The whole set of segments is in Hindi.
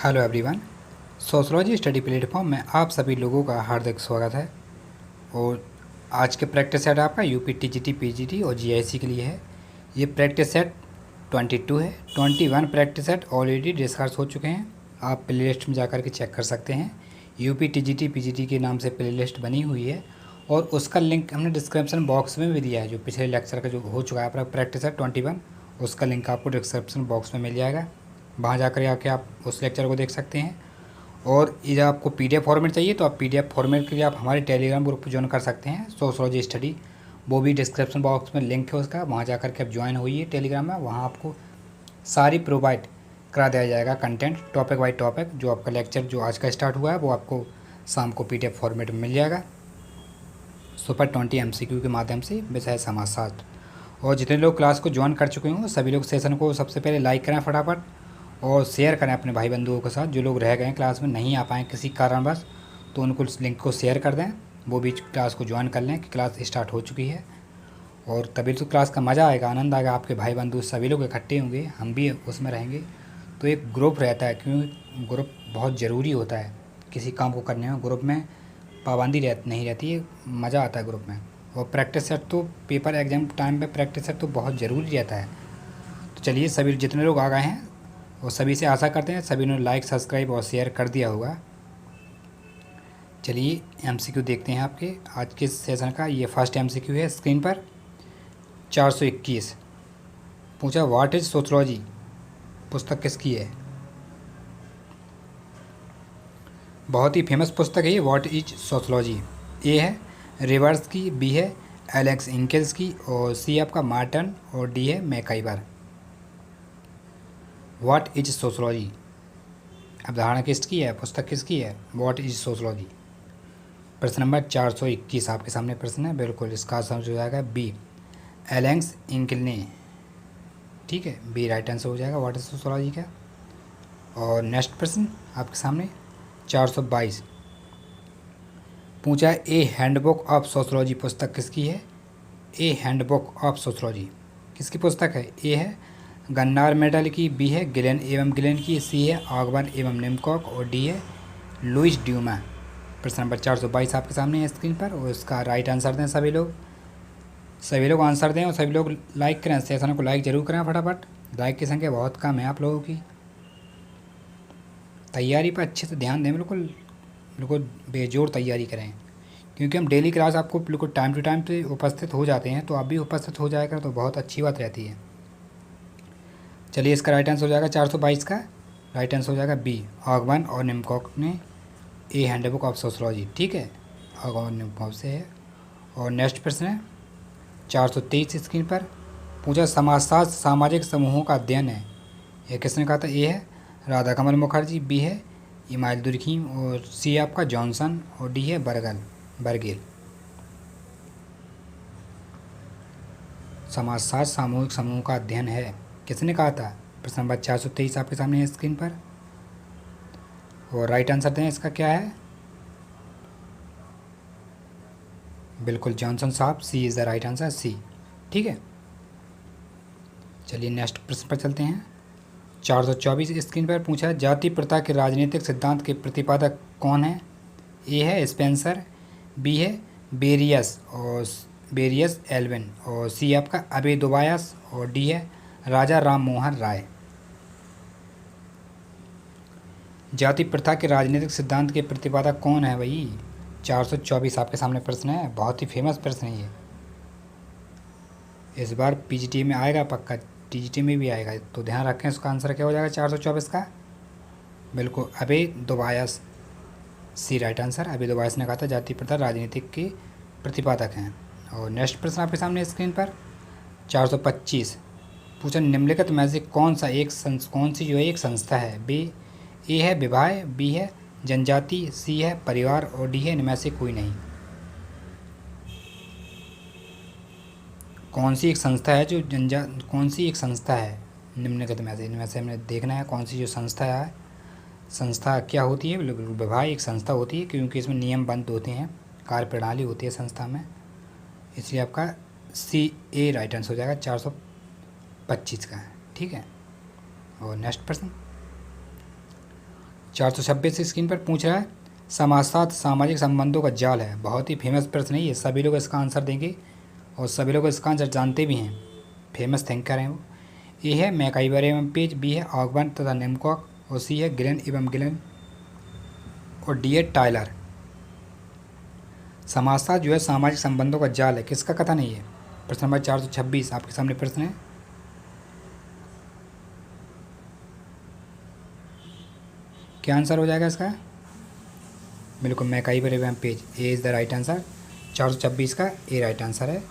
Hello everyone. Sociology study platform में आप सभी लोगों का हार्दिक स्वागत है। और आज के प्रैक्टिस सेट आपका यूपी टीजीटी पीजीटी और जीआईसी के लिए है। ये प्रैक्टिस सेट 22 है। 21 प्रैक्टिस सेट ऑलरेडी डिस्कस हो चुके हैं। आप प्ले लिस्ट में जाकर के चेक कर सकते हैं। यूपी टीजीटी पीजीटी के नाम से प्ले लिस्ट बनी हुई है और उसका लिंक हमने डिस्क्रिप्शन बॉक्स में भी दिया है। जो पिछले लेक्चर का जो हो चुका है आपका प्रैक्टिस सेट 21, उसका लिंक आपको डिस्क्रिप्शन बॉक्स में मिल जाएगा। वहाँ जाकर आके आप उस लेक्चर को देख सकते हैं। और ये आपको पीडीएफ फॉर्मेट चाहिए तो आप पीडीएफ फॉर्मेट के लिए आप हमारे टेलीग्राम ग्रुप ज्वाइन कर सकते हैं, सोशलॉजी स्टडी। वो भी डिस्क्रिप्शन बॉक्स में लिंक है उसका, वहाँ जाकर के आप ज्वाइन होइए टेलीग्राम में। वहाँ आपको सारी प्रोवाइड करा दिया जाएगा कंटेंट, टॉपिक बाई टॉपिक। जो आपका लेक्चर जो आज का स्टार्ट हुआ है वो आपको शाम को पीडीएफ फॉर्मेट में मिल जाएगा। सुपर 20 एमसीक्यू के माध्यम से विषय समाजशास्त्र। और जितने लोग क्लास को ज्वाइन कर चुके हों सभी लोग सेशन को सबसे पहले लाइक करें फटाफट और शेयर करें अपने भाई बंधुओं के साथ। जो लोग रह गए क्लास में नहीं आ पाएँ किसी कारणवश तो उनको उस लिंक को शेयर कर दें, वो भी क्लास को ज्वाइन कर लें कि क्लास स्टार्ट हो चुकी है। और तभी तो क्लास का मज़ा आएगा, आनंद आएगा। आपके भाई बंधु सभी लोग इकट्ठे होंगे, हम भी उसमें रहेंगे तो एक ग्रुप रहता है, क्योंकि ग्रुप बहुत ज़रूरी होता है किसी काम को करने में। ग्रुप में पाबंदी नहीं रहती है, मज़ा आता है ग्रुप में। और प्रैक्टिस सेट तो पेपर एग्जाम टाइम पे प्रैक्टिस सेट तो बहुत ज़रूरी रहता है। तो चलिए सभी जितने लोग आ गए हैं और सभी से आशा करते हैं सभी ने लाइक सब्सक्राइब और शेयर कर दिया होगा। चलिए एमसीक्यू देखते हैं आपके आज के सेशन का। ये फर्स्ट एमसीक्यू है स्क्रीन पर। 421 पूछा व्हाट इज़ सोशलॉजी, पुस्तक किसकी है। बहुत ही फेमस पुस्तक है ये, व्हाट इज सोशलॉजी। ए है रिवर्स की, बी है एलेक्स इंकेल्स की और सी आपका मार्टन और डी है मैकाइवर। व्हाट इज सोशलॉजी अवधारणा किसकी है, पुस्तक किसकी है, व्हाट इज सोशलॉजी। प्रश्न नंबर 421 आपके सामने प्रश्न है। बिल्कुल इसका आंसर हो जाएगा बी, एलेक्स इंकेल ने। ठीक है, बी राइट आंसर हो जाएगा व्हाट इज सोशलॉजी का। और नेक्स्ट प्रश्न आपके सामने 422 पूछा ए हैंडबुक ऑफ सोशलॉजी, पुस्तक किसकी है। ए हैंडबुक ऑफ सोशलॉजी किसकी पुस्तक है। ए है गन्नार मेडल की, बी है गिलेन एवं गिलेन की, सी है ऑगबर्न एवं निमकॉक और डी है लुइस ड्यूमा। प्रश्न नंबर 422 आपके सामने है स्क्रीन पर और इसका राइट आंसर दें सभी लोग आंसर दें और सभी लोग लाइक करें। सेशन को लाइक जरूर करें फटाफट, लाइक की संख्या बहुत कम है आप लोगों की। तैयारी पर अच्छे से ध्यान दें, बिल्कुल बेजोड़ तैयारी करें, क्योंकि हम डेली क्लास आपको बिल्कुल टाइम टू टाइम पे उपस्थित हो जाते हैं। तो आप भी उपस्थित हो जाएगा तो बहुत अच्छी बात रहती है। चलिए इसका राइट आंसर हो जाएगा 422 का राइट आंसर हो जाएगा बी, ऑगबर्न और निमकॉक ने ए हैंडबुक ऑफ सोशलॉजी। ठीक है, ऑगबर्न निमकॉक से है। और नेक्स्ट प्रश्न है 423 स्क्रीन पर। पूछा समाजशास्त्र सामाजिक समूहों का अध्ययन है। ये किसने कहा था। ए है राधा कमल मुखर्जी, बी है इमाइल दुर्खीम और सी आपका जॉनसन और डी है बर्गेल। समाजशास्त्र सामूहिक समूह का अध्ययन है किसने कहा था। प्रश्न नंबर 423 आपके सामने है स्क्रीन पर और राइट आंसर दें इसका क्या है। बिल्कुल जॉनसन साहब, सी इज़ द राइट आंसर, सी। ठीक है, चलिए नेक्स्ट प्रश्न पर चलते हैं। 424 स्क्रीन पर पूछा जाति प्रथा के राजनीतिक सिद्धांत के प्रतिपादक कौन है। ए है स्पेंसर, बी है बेरियस एल्विन और सी आपका अबे दुबायस और डी है राजा राम मोहन राय। जाति प्रथा के राजनीतिक सिद्धांत के प्रतिपादक कौन है भाई। 424 आपके सामने प्रश्न है, बहुत ही फेमस प्रश्न है ये। इस बार पीजीटी में आएगा पक्का, टीजीटी में भी आएगा, तो ध्यान रखें। इसका आंसर क्या हो जाएगा 424 का। बिल्कुल अबे दुबायस, सी राइट आंसर। अबे दुबायस ने कहा था जाति प्रथा राजनीतिक के प्रतिपादक हैं। और नेक्स्ट प्रश्न आपके सामने स्क्रीन पर 425 पूछा निम्नलिखित में से कौन सी जो है एक संस्था है। बी ए है विवाह, बी है जनजाति, सी है परिवार और डी है इनमें से कोई नहीं। कौन सी एक संस्था है जो कौन सी एक संस्था है निम्नलिखित में से, इनमें से हमें देखना है कौन सी जो संस्था है। संस्था क्या होती है, विवाह एक संस्था होती है क्योंकि इसमें नियम बंद होते हैं, कार्य प्रणाली होती है संस्था में, इसलिए आपका सी ए राइट आंसर हो जाएगा 425 का। ठीक है, और नेक्स्ट प्रश्न 426 स्क्रीन पर पूछ रहा है समाजशास्त्र सामाजिक संबंधों का जाल है। बहुत ही फेमस प्रश्न है ये, सभी लोग इसका आंसर देंगे और सभी लोग इसका आंसर जानते भी हैं, फेमस थिंकर हैं वो। ए है मैकाइवर एवं पेज, बी है ऑगबर्न तथा नेमकॉक और सी है गिलेन एवं गिलेन और डी है टायलर। समाजशास्त्र जो है सामाजिक संबंधों का जाल है, किसका कथन है ये? प्रश्न नंबर 426 आपके सामने प्रश्न है। क्या आंसर हो जाएगा इसका? बिल्कुल मैकाइवर एवं page, A is the right answer. 426 का ए राइट आंसर है।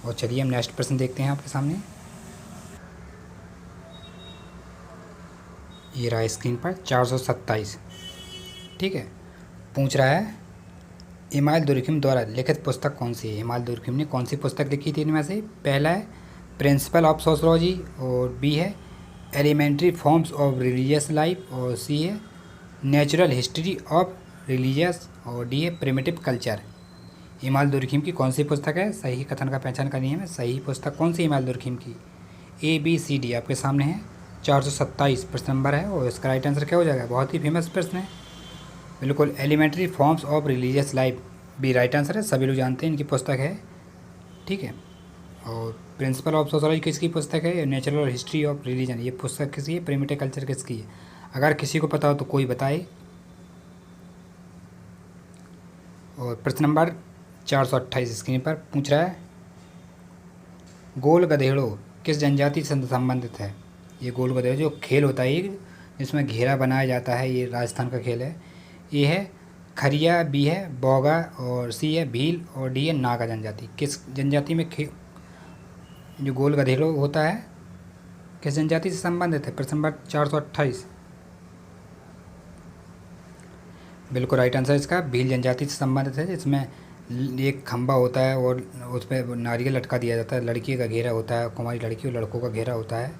और चलिए हम नेक्स्ट प्रश्न देखते हैं आपके सामने। ये रहा स्क्रीन पर 427। ठीक है, पूछ रहा है इमाइल दुर्खिम द्वारा लिखित पुस्तक कौन सी है? इमाइल दुर्खिम ने कौन सी पुस्तक लिखी थी इनमें से? पहला है प्रिंसिपल ऑफ सोशलॉजी और बी है elementary forms of religious life और सी है नेचुरल हिस्ट्री ऑफ रिलीजियस और डी है प्रिमिटिव कल्चर। इमाइल दुर्खिम की कौन सी पुस्तक है? सही कथन का पहचान करनी है हमें। सही पुस्तक कौन सी इमाइल दुर्खिम की? ए बी सी डी आपके सामने है। 427 प्रश्न नंबर है और इसका राइट आंसर क्या हो जाएगा? बहुत ही फेमस प्रश्न है, बिल्कुल elementary forms of religious life भी राइट आंसर है। सभी लोग जानते हैं इनकी पुस्तक है। ठीक है, और प्रिंसिपल ऑफ सोशोलॉजी किसकी पुस्तक है? नेचुरल हिस्ट्री ऑफ रिलीजन, ये पुस्तक किसकी है? प्रिमिटिव कल्चर किसकी है? अगर किसी को पता हो तो कोई बताए। और प्रश्न नंबर 428 स्क्रीन पर पूछ रहा है गोल गधेड़ो किस जनजाति से संबंधित है? ये गोल गधेड़ो जो खेल होता है जिसमें घेरा बनाया जाता है, ये राजस्थान का खेल है। ये है खरिया, बी है बोगा और सी है भील और डी है नागा जनजाति। किस जनजाति में जो गोल गधेड़ो होता है किस जनजाति से संबंधित है? प्रश्न नंबर 428 बिल्कुल राइट आंसर इसका भील जनजाति से संबंधित है। इसमें एक खंबा होता है और उस पर नारियल लटका दिया जाता है, लड़की का घेरा होता है, कुमारी लड़की और लड़कों का घेरा होता है,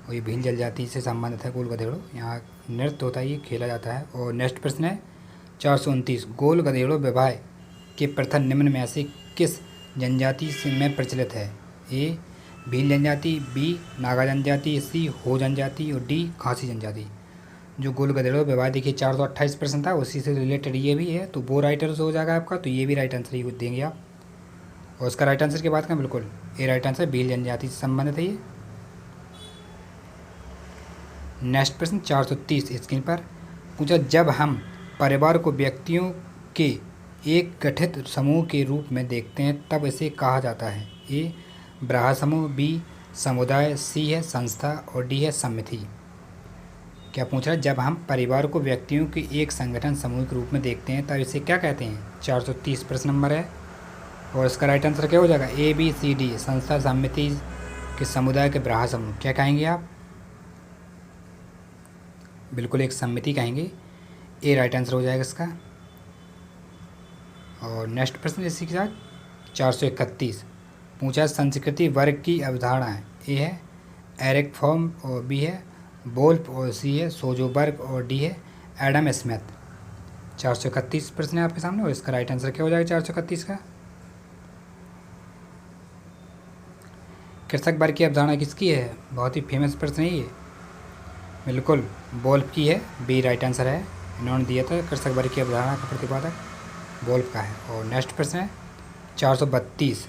और ये भील जनजाति से संबंधित है गोल गधेड़ो। यहाँ नृत्य होता है, ये खेला जाता है। और नेक्स्ट प्रश्न है 429 गोल गधेड़ो विवाह के प्रथा निम्न में से किस जनजाति से में प्रचलित है? ए भील जनजाति, बी नागा जनजाति, सी हो जनजाति और डी खासी जनजाति। जो गोल गधेड़ो विवाह देखिए 428 प्रश्न था, उसी से रिलेटेड ये भी है, तो वो राइट आंसर हो जाएगा आपका। तो ये भी राइट आंसर ही देंगे आप। और उसका राइट आंसर की बात करें, बिल्कुल ये राइट आंसर भील जनजाति से संबंधित है ये। नेक्स्ट प्रश्न 430 स्क्रीन पर पूछा जब हम परिवार को व्यक्तियों के एक गठित समूह के रूप में देखते हैं तब इसे कहा जाता है? ए ब्राह समूह, बी समुदाय, सी है संस्था और डी है समिति। क्या पूछ रहा है? जब हम परिवार को व्यक्तियों के एक संगठन समूह के रूप में देखते हैं तब इसे क्या कहते हैं? 430 प्रश्न नंबर है और इसका राइट आंसर क्या हो जाएगा? ए बी सी डी संस्था, समिति के समुदाय के ब्राह समूह। क्या कहेंगे आप? बिल्कुल एक समिति कहेंगे। ए राइट आंसर हो जाएगा इसका। और नेक्स्ट प्रश्न इसी के साथ 431 पूछा संस्कृति वर्ग की अवधारणा है। ए है एरिक फॉर्म और बी है वोल्फ और सी है सोजोबर्ग और डी है एडम स्मिथ। 431 प्रश्न है आपके सामने और इसका राइट आंसर क्या हो जाएगा 431 का? कृषक वर्ग की अवधारणा किसकी है? बहुत ही फेमस प्रश्न है ये, बिल्कुल वोल्फ की है। बी राइट आंसर है, इन्होंने दिया था कृषक वर्ग की अवधारणा का प्रतिपादक वोल्फ का है। और नेक्स्ट प्रश्न है 432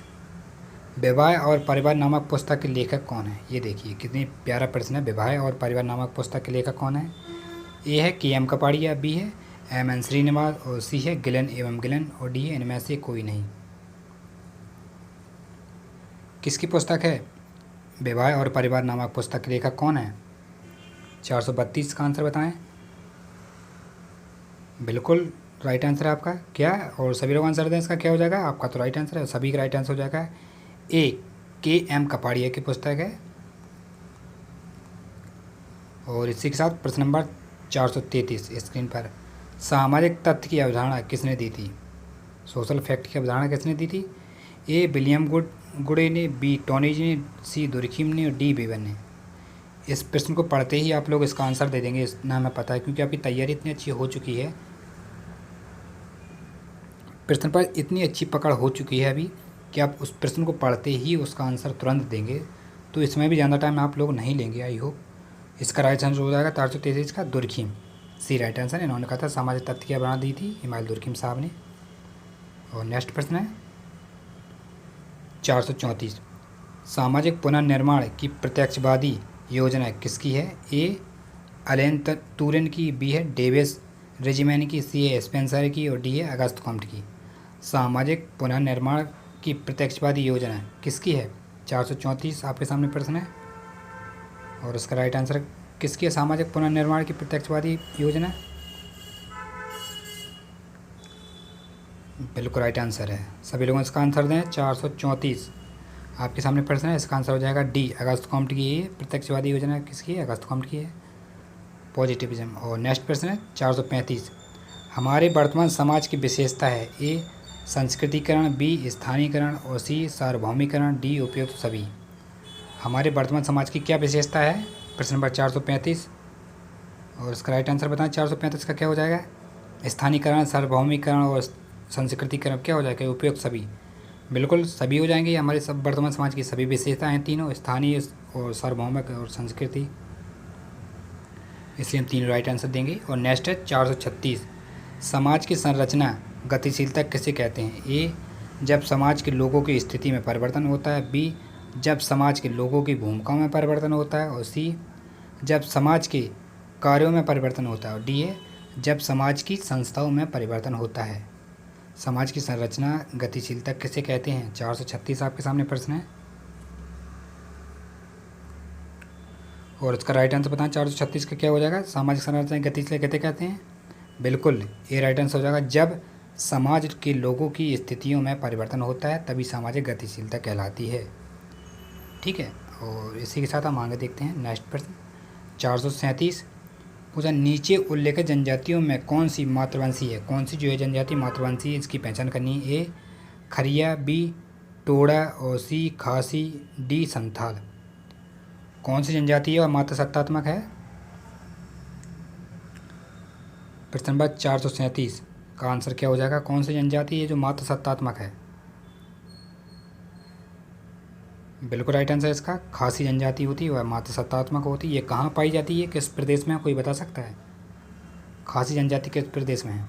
विवाह और परिवार नामक पुस्तक के लेखक कौन है? ये देखिए कितनी प्यारा प्रश्न है। विवाह और परिवार नामक पुस्तक के लेखक कौन है? ए है के एम कपाड़िया, बी है एम एन श्रीनिवास और सी है गिलन एवं गिलन और डी है इनमें से कोई नहीं। किसकी पुस्तक है विवाह और परिवार नामक पुस्तक के लेखक कौन है? 432 का आंसर बताएं। बिल्कुल राइट आंसर है आपका। क्या? और सभी लोग आंसर दें, इसका क्या हो जाएगा? आपका तो राइट आंसर है, सभी का राइट आंसर हो जाएगा ए के एम कपाड़िया की पुस्तक है। और इसी के साथ प्रश्न नंबर 433 स्क्रीन पर सामाजिक तथ्य की अवधारणा किसने दी थी? सोशल फैक्ट की अवधारणा किसने दी थी? ए विलियम गुडे ने, बी टोनीज ने, सी दुर्खिम ने और डी बेवन ने। इस प्रश्न को पढ़ते ही आप लोग इसका आंसर दे देंगे, इतना हमें पता है, क्योंकि आपकी तैयारी इतनी अच्छी हो चुकी है, प्रश्न पर इतनी अच्छी पकड़ हो चुकी है अभी कि आप उस प्रश्न को पढ़ते ही उसका आंसर तुरंत देंगे। तो इसमें भी ज़्यादा टाइम आप लोग नहीं लेंगे। आई होप इसका राइट आंसर हो जाएगा 433 का दुर्खिम। सी राइट आंसर। इन्होंने कहा था सामाजिक तथ्य क्या बना दी थी, हिमायल दुर्किम साहब ने। और नेक्स्ट प्रश्न है 434, सामाजिक पुनर्निर्माण की प्रत्यक्षवादी योजना किसकी है? ए अलेन टूरेन की, बी है डेविस रेजिमेन की, सी है स्पेंसर की और डी है अगस्त कॉम्ट की। सामाजिक पुनर्निर्माण की प्रत्यक्षवादी योजना किसकी है? 434 आपके सामने प्रश्न है। और उसका राइट आंसर किसकी है सामाजिक पुनर्निर्माण की प्रत्यक्षवादी योजना? बिल्कुल राइट आंसर है। सभी लोगों इसका आंसर दें। 434 आपके सामने प्रश्न है, इसका आंसर हो जाएगा डी अगस्त कॉम्ट की। ये प्रत्यक्षवादी योजना किसकी है? अगस्त कॉम्ट की है, पॉजिटिविज्म। और नेक्स्ट प्रश्न है 435, हमारे वर्तमान समाज की विशेषता है? ए संस्कृतिकरण, बी स्थानीयकरण और सी सार्वभौमिकरण, डी उपयुक्त सभी। हमारे वर्तमान समाज की क्या विशेषता है? प्रश्न नंबर 435। और इसका राइट आंसर बताएं। 435 का क्या हो जाएगा? स्थानीयकरण, सार्वभौमिकरण और संस्कृतिकरण क्या हो जाएगा? उपयुक्त सभी। बिल्कुल सभी हो जाएंगे। हमारे सब वर्तमान समाज की सभी विशेषताएं हैं तीनों, स्थानीय और सार्वभौमिक और संस्कृति, इसलिए हम तीनों राइट आंसर देंगे। और नेक्स्ट है 436, समाज की संरचना गतिशीलता किसे कहते हैं? ए जब समाज के लोगों की स्थिति में परिवर्तन होता है, बी जब समाज के लोगों की भूमिकाओं में परिवर्तन होता है और सी जब समाज के कार्यों में परिवर्तन होता है और डी है जब समाज की संस्थाओं में परिवर्तन होता है। समाज की संरचना गतिशीलता किसे कहते हैं? 436 आपके सामने प्रश्न है। और इसका राइट आंसर बताएं। 436 का क्या हो जाएगा? सामाजिक संरचना गतिशीलता किसे कहते हैं? बिल्कुल ये राइट आंसर हो जाएगा। जब समाज के लोगों की स्थितियों में परिवर्तन होता है तभी सामाजिक गतिशीलता कहलाती है। ठीक है, और इसी के साथ हम आगे देखते हैं नेक्स्ट प्रश्न 437, पूछा नीचे उल्लेखित जनजातियों में कौन सी मातृवंशी है? कौन सी जो है जनजाति मातृवंशी है, इसकी पहचान करनी है। ए खरिया, बी टोड़ा और सी खासी, डी संथाल। कौन सी जनजाति है और मातृसत्तात्मक है? प्रश्न नंबर 437 का आंसर क्या हो जाएगा? कौन सी जनजाति है जो मातृसत्तात्मक है? बिल्कुल राइट आंसर इसका खासी जनजाति होती है, वह मातृसत्तात्मक होती है। ये कहाँ पाई जाती है, किस प्रदेश में है, कोई बता सकता है? खासी जनजाति किस प्रदेश में है?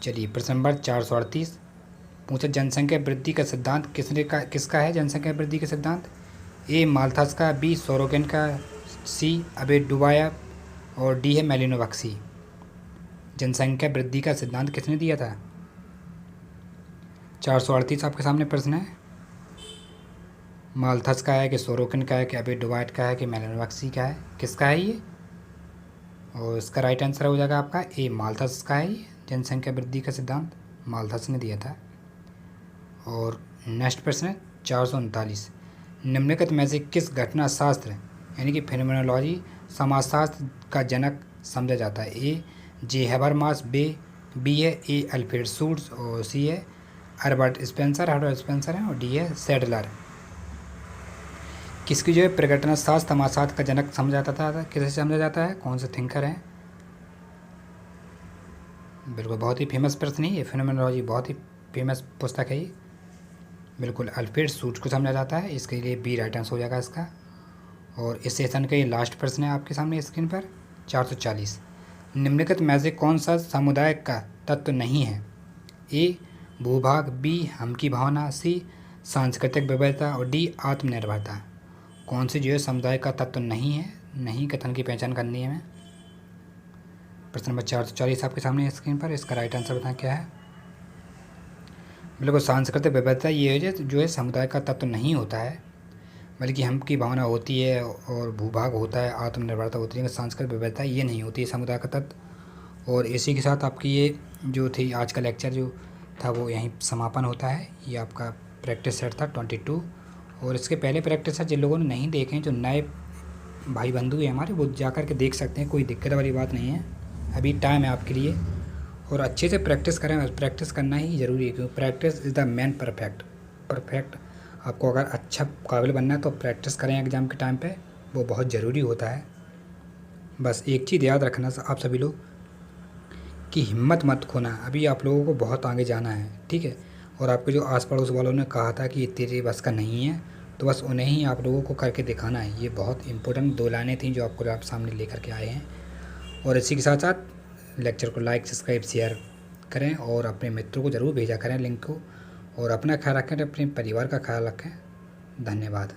चलिए प्रश्न नंबर 438, पूछा जनसंख्या वृद्धि का सिद्धांत किसका है? जनसंख्या वृद्धि का सिद्धांत ए माल्थस का, बी सोरोकिन का, सी अबे डुबाया और डी है मेलिनोवस्की। जनसंख्या वृद्धि का सिद्धांत किसने दिया था? 438 आपके सामने प्रश्न है। माल्थस का है कि सोरोकिन का है कि अबे डुबायट का है कि मेलिनोवस्की का है, किसका है ये? और इसका राइट आंसर हो जाएगा आपका ए माल्थस का है। ये जनसंख्या वृद्धि का सिद्धांत माल्थस ने दिया था। और नेक्स्ट प्रश्न है 439, निम्नलिखित में से किस घटना शास्त्र यानी कि फेनोमेनोलॉजी समाजशास्त्र का जनक समझा जाता है? ए जे हैबरमास, बी है ए अल्फ्रेड शूट्स और सी है हर्बर्ट स्पेंसर है और डी है सैडलर। किसकी जो है प्रकटना शास्त्र समाजशास्त्र का जनक समझा जाता था? किसे समझा जाता है? कौन से थिंकर हैं? बिल्कुल बहुत ही फेमस प्रश्न है ये, फेनोमेनोलॉजी बहुत ही फेमस पुस्तक है ये। बिल्कुल अल्फ्रेड शूट्स को समझा जाता है, इसके लिए बी राइट आंसर हो जाएगा इसका। और इस सेशन का ये लास्ट प्रश्न है आपके सामने स्क्रीन पर 440, निम्नलिखित में से कौन सा समुदाय का तत्व नहीं है? ए भूभाग, बी हम की भावना, सी सांस्कृतिक विविधता और डी आत्मनिर्भरता। कौन सी जो है समुदाय का तत्व नहीं है? नहीं कथन की पहचान करनी है हमें। प्रश्न नंबर 440 आपके सामने स्क्रीन पर, इसका राइट आंसर बताएं क्या है? बिल्कुल सांस्कृतिक विविधता ये है जो है समुदाय का तत्व नहीं होता है, बल्कि हम की भावना होती है और भूभाग होता है, आत्मनिर्भरता होती है, सांस्कृतिक विविधता ये नहीं होती है समुदाय का तत्व। और इसी के साथ आपकी ये जो थी आज का लेक्चर जो था वो यहीं समापन होता है। ये आपका प्रैक्टिस सेट था 22। और इसके पहले प्रैक्टिस सेट जिन लोगों ने नहीं देखे, जो नए भाई बंधु हैं हमारे, वो जा कर के देख सकते हैं, कोई दिक्कत वाली बात नहीं है, अभी टाइम है आपके लिए। और अच्छे से प्रैक्टिस करें, प्रैक्टिस करना ही ज़रूरी है, क्योंकि practice is the man perfect. आपको अगर अच्छा काबिल बनना है तो प्रैक्टिस करें एग्ज़ाम के टाइम पे, वो बहुत ज़रूरी होता है। बस एक चीज़ याद रखना आप सभी लोग कि हिम्मत मत खोना, अभी आप लोगों को बहुत आगे जाना है, ठीक है। और आपके जो आस पड़ोस वालों ने कहा था कि ये तेरे बस का नहीं है, तो बस उन्हें ही आप लोगों को करके दिखाना है। ये बहुत इंपॉर्टेंट 2 लाइनें थी जो आपको आप सामने लेकर के आए हैं। और इसी के साथ साथ लेक्चर को लाइक सब्सक्राइब शेयर करें और अपने मित्रों को ज़रूर भेजा करें लिंक को। और अपना ख्याल रखें, अपने परिवार का ख्याल रखें। धन्यवाद।